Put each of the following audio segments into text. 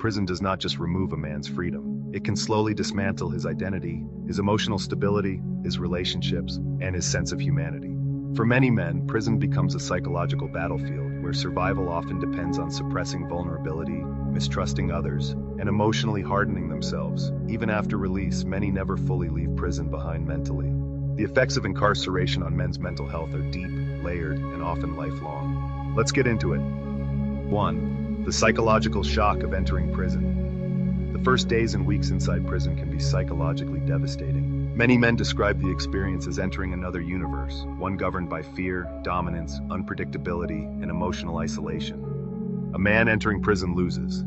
prison does not just remove a man's freedom. It can slowly dismantle his identity, his emotional stability, his relationships, and his sense of humanity. For many men, prison becomes a psychological battlefield where survival often depends on suppressing vulnerability, mistrusting others, and emotionally hardening themselves. Even after release, many never fully leave prison behind mentally. The effects of incarceration on men's mental health are deep, layered, and often lifelong. Let's get into it. 1. The psychological shock of entering prison. The first days and weeks inside prison can be psychologically devastating. Many men describe the experience as entering another universe, one governed by fear, dominance, unpredictability, and emotional isolation. A man entering prison loses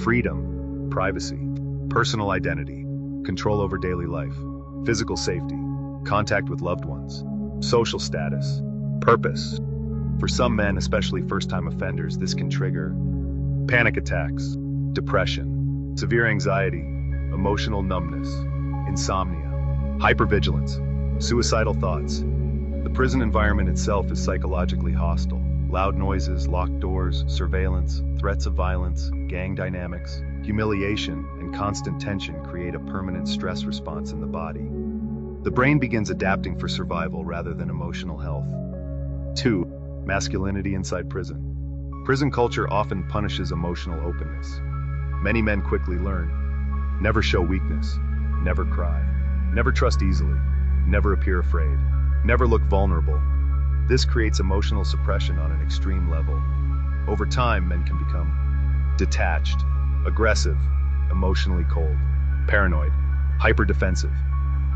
freedom, privacy, personal identity, control over daily life, physical safety, contact with loved ones, social status, purpose. For some men, especially first-time offenders, this can trigger panic attacks, depression, severe anxiety, emotional numbness, insomnia, hypervigilance, suicidal thoughts. The prison environment itself is psychologically hostile. Loud noises, locked doors, surveillance, threats of violence, gang dynamics, humiliation, and constant tension create a permanent stress response in the body. The brain begins adapting for survival rather than emotional health. 2. Masculinity inside prison. Prison culture often punishes emotional openness. Many men quickly learn: never show weakness, never cry, never trust easily, never appear afraid, never look vulnerable. This creates emotional suppression on an extreme level. Over time, men can become detached, aggressive, emotionally cold, paranoid, hyper-defensive.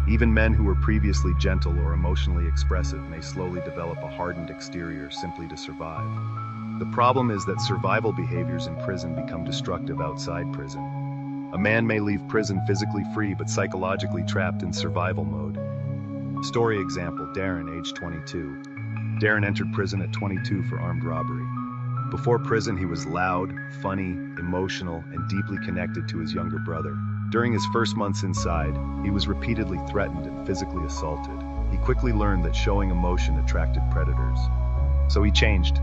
Even men who were previously gentle or emotionally expressive may slowly develop a hardened exterior simply to survive. The problem is that survival behaviors in prison become destructive outside prison. A man may leave prison physically free but psychologically trapped in survival mode. Story example: Darren, age 22. Darren entered prison at 22 for armed robbery. Before prison, he was loud, funny, emotional, and deeply connected to his younger brother. During his first months inside, he was repeatedly threatened and physically assaulted. He quickly learned that showing emotion attracted predators. So he changed.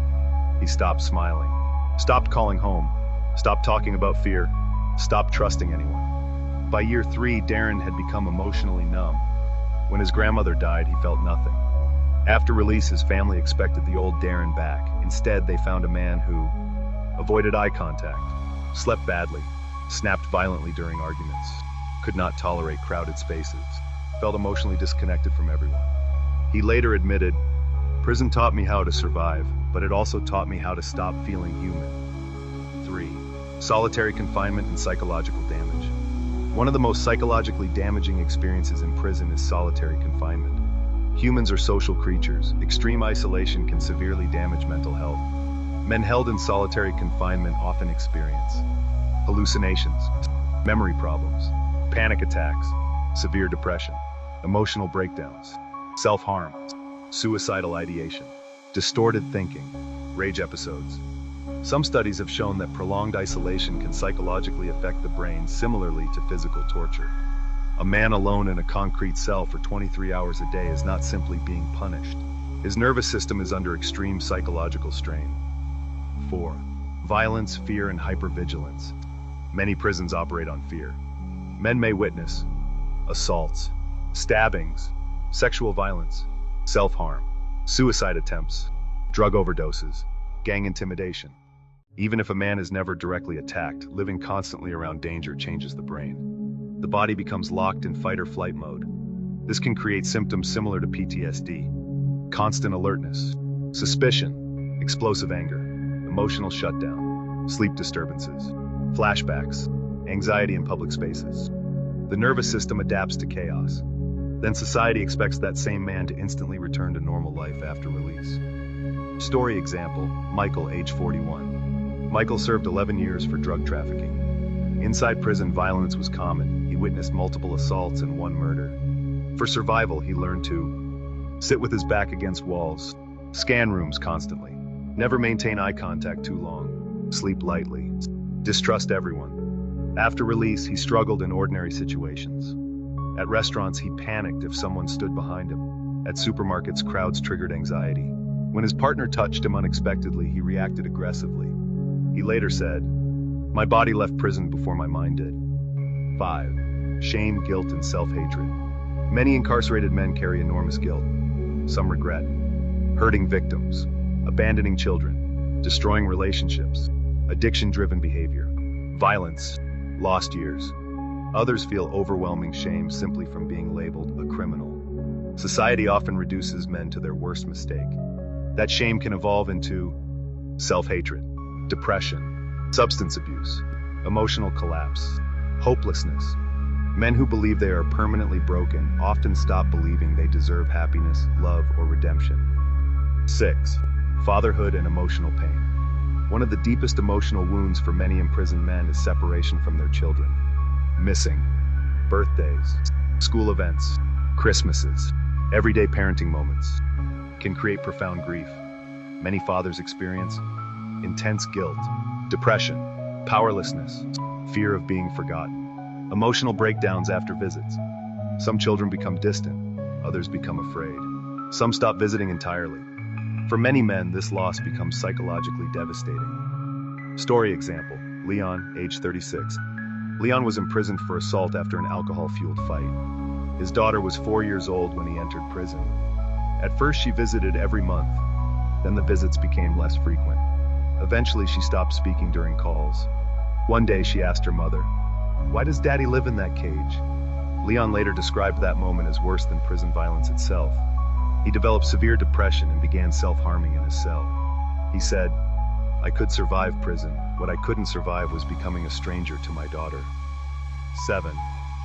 He stopped smiling, stopped calling home, stopped talking about fear, stopped trusting anyone. By year 3, Darren had become emotionally numb. When his grandmother died, he felt nothing. After release, his family expected the old Darren back. Instead, they found a man who avoided eye contact, slept badly, snapped violently during arguments, could not tolerate crowded spaces, felt emotionally disconnected from everyone. He later admitted, "Prison taught me how to survive, but it also taught me how to stop feeling human." 3. Solitary confinement and psychological damage. One of the most psychologically damaging experiences in prison is solitary confinement. Humans are social creatures. Extreme isolation can severely damage mental health. Men held in solitary confinement often experience hallucinations, memory problems, panic attacks, severe depression, emotional breakdowns, self-harm, suicidal ideation, distorted thinking, rage episodes. Some studies have shown that prolonged isolation can psychologically affect the brain similarly to physical torture. A man alone in a concrete cell for 23 hours a day is not simply being punished. His nervous system is under extreme psychological strain. 4. Violence, fear, and hypervigilance. Many prisons operate on fear. Men may witness assaults, stabbings, sexual violence, self-harm, suicide attempts, drug overdoses, gang intimidation. Even if a man is never directly attacked, living constantly around danger changes the brain. The body becomes locked in fight or flight mode. This can create symptoms similar to PTSD: constant alertness, suspicion, explosive anger, emotional shutdown, sleep disturbances, flashbacks, anxiety in public spaces. The nervous system adapts to chaos. Then society expects that same man to instantly return to normal life after release. Story example: Michael, age 41. Michael served 11 years for drug trafficking. Inside prison, violence was common. He witnessed multiple assaults and one murder. For survival, he learned to sit with his back against walls, scan rooms constantly, never maintain eye contact too long, sleep lightly, distrust everyone. After release, he struggled in ordinary situations. At restaurants, he panicked if someone stood behind him. At supermarkets, crowds triggered anxiety. When his partner touched him unexpectedly, he reacted aggressively. He later said, My body left prison before my mind did. 5. Shame, guilt, and self-hatred. Many incarcerated men carry enormous guilt. Some regret. Hurting victims, abandoning children, destroying relationships, addiction-driven behavior, violence, lost years. Others feel overwhelming shame simply from being labeled a criminal. Society often reduces men to their worst mistake. That shame can evolve into self-hatred, depression, substance abuse, emotional collapse, hopelessness. Men who believe they are permanently broken often stop believing they deserve happiness, love, or redemption. 6. Fatherhood and emotional pain. One of the deepest emotional wounds for many imprisoned men is separation from their children. Missing birthdays, school events, Christmases, everyday parenting moments can create profound grief. Many fathers experience intense guilt, depression, powerlessness, fear of being forgotten, emotional breakdowns after visits. Some children become distant, others become afraid. Some stop visiting entirely. For many men, this loss becomes psychologically devastating. Story example, Leon, age 36. Leon was imprisoned for assault after an alcohol-fueled fight. His daughter was 4 years old when he entered prison. At first, she visited every month. Then the visits became less frequent. Eventually, she stopped speaking during calls. One day, she asked her mother, "Why does Daddy live in that cage?" Leon later described that moment as worse than prison violence itself. He developed severe depression and began self-harming in his cell. He said, "I could survive prison. What I couldn't survive was becoming a stranger to my daughter." 7.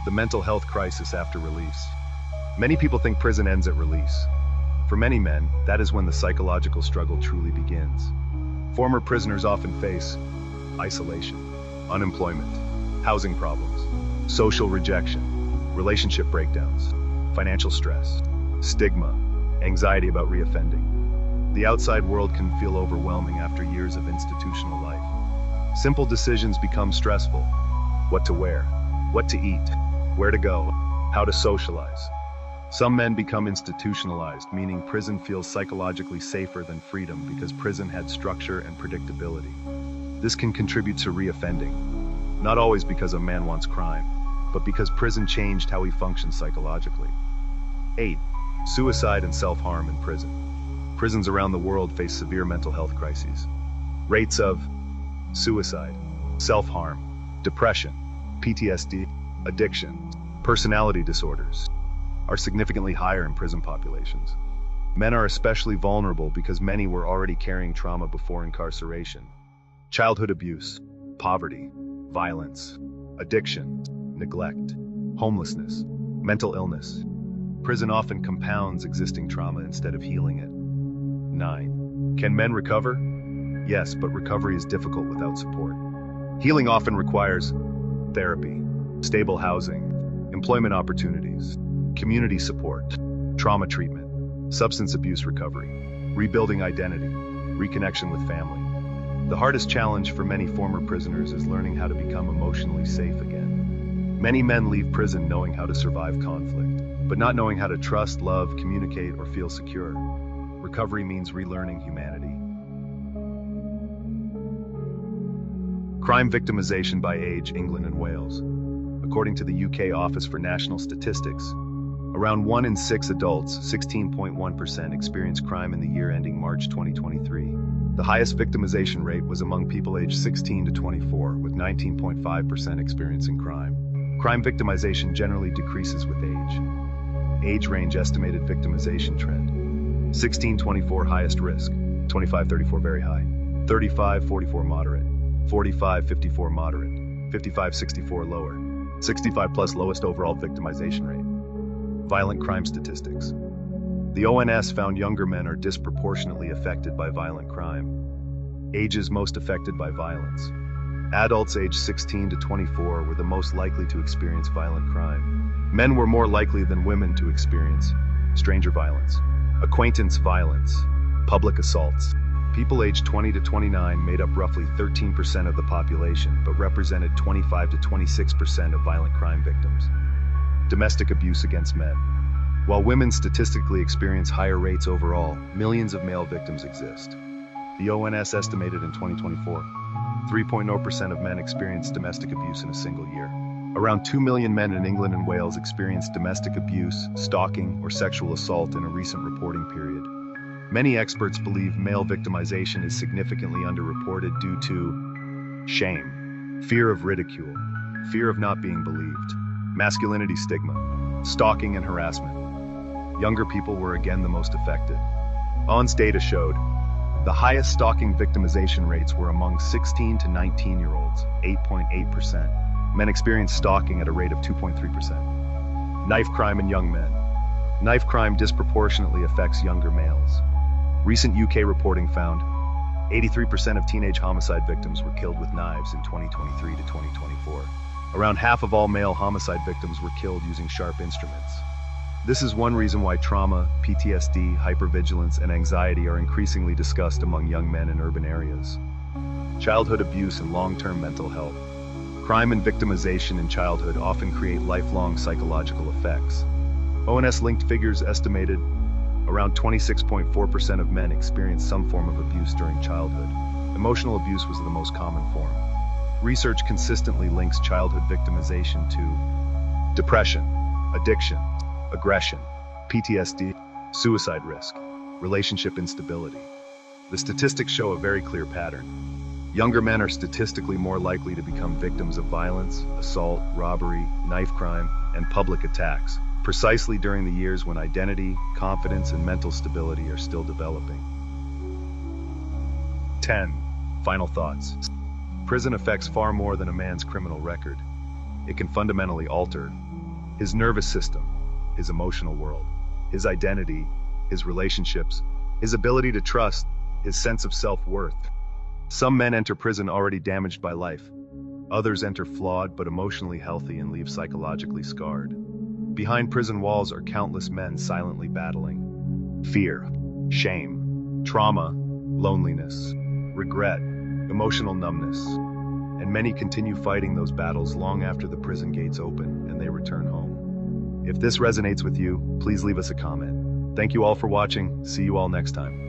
The mental health crisis after release. Many people think prison ends at release. For many men, that is when the psychological struggle truly begins. Former prisoners often face isolation, unemployment, housing problems, social rejection, relationship breakdowns, financial stress, stigma, anxiety about reoffending. The outside world can feel overwhelming after years of institutional life. Simple decisions become stressful. What to wear, what to eat, where to go, how to socialize. Some men become institutionalized, meaning prison feels psychologically safer than freedom because prison had structure and predictability. This can contribute to reoffending, not always because a man wants crime, but because prison changed how he functions psychologically. 8. Suicide and self-harm in prison. Prisons around the world face severe mental health crises. Rates of suicide, self-harm, depression, PTSD, addiction, personality disorders are significantly higher in prison populations. Men are especially vulnerable because many were already carrying trauma before incarceration. Childhood abuse, poverty, violence, addiction, neglect, homelessness, mental illness. Prison often compounds existing trauma instead of healing it. 9. Can men recover? Yes, but recovery is difficult without support. Healing often requires therapy, stable housing, employment opportunities, community support, trauma treatment, substance abuse recovery, rebuilding identity, reconnection with family. The hardest challenge for many former prisoners is learning how to become emotionally safe again. Many men leave prison knowing how to survive conflict, but not knowing how to trust, love, communicate, or feel secure. Recovery means relearning humanity. Crime victimization by age, England and Wales. According to the UK Office for National Statistics, around 1 in 6 adults, 16.1%, experienced crime in the year ending March 2023. The highest victimization rate was among people aged 16 to 24, with 19.5% experiencing crime. Crime victimization generally decreases with age. Age range estimated victimization trend. 16-24 highest risk, 25-34 very high, 35-44 moderate, 45-54 moderate, 55-64 lower, 65 plus lowest overall victimization rate. Violent crime statistics. The ONS found younger men are disproportionately affected by violent crime. Ages most affected by violence. Adults aged 16 to 24 were the most likely to experience violent crime. Men were more likely than women to experience stranger violence, acquaintance violence, public assaults. People aged 20 to 29 made up roughly 13% of the population, but represented 25 to 26% of violent crime victims. Domestic abuse against men. While women statistically experience higher rates overall, millions of male victims exist. The ONS estimated in 2024, 3.0% of men experience domestic abuse in a single year. Around 2 million men in England and Wales experienced domestic abuse, stalking, or sexual assault in a recent reporting period. Many experts believe male victimization is significantly underreported due to shame, fear of ridicule, fear of not being believed, masculinity stigma, stalking and harassment. Younger people were again the most affected. ONS data showed the highest stalking victimization rates were among 16 to 19-year-olds, 8.8%. Men experienced stalking at a rate of 2.3%. Knife crime in young men. Knife crime disproportionately affects younger males. Recent UK reporting found 83% of teenage homicide victims were killed with knives in 2023 to 2024. Around half of all male homicide victims were killed using sharp instruments. This is one reason why trauma, PTSD, hypervigilance, and anxiety are increasingly discussed among young men in urban areas. Childhood abuse and long-term mental health. Crime and victimization in childhood often create lifelong psychological effects. ONS-linked figures estimated around 26.4% of men experienced some form of abuse during childhood. Emotional abuse was the most common form. Research consistently links childhood victimization to depression, addiction, aggression, PTSD, suicide risk, relationship instability. The statistics show a very clear pattern. Younger men are statistically more likely to become victims of violence, assault, robbery, knife crime, and public attacks, precisely during the years when identity, confidence, and mental stability are still developing. 10. Final thoughts. Prison affects far more than a man's criminal record. It can fundamentally alter his nervous system, his emotional world, his identity, his relationships, his ability to trust, his sense of self-worth. Some men enter prison already damaged by life. Others enter flawed but emotionally healthy and leave psychologically scarred. Behind prison walls are countless men silently battling fear, shame, trauma, loneliness, regret, emotional numbness. And many continue fighting those battles long after the prison gates open and they return home. If this resonates with you, please leave us a comment. Thank you all for watching. See you all next time.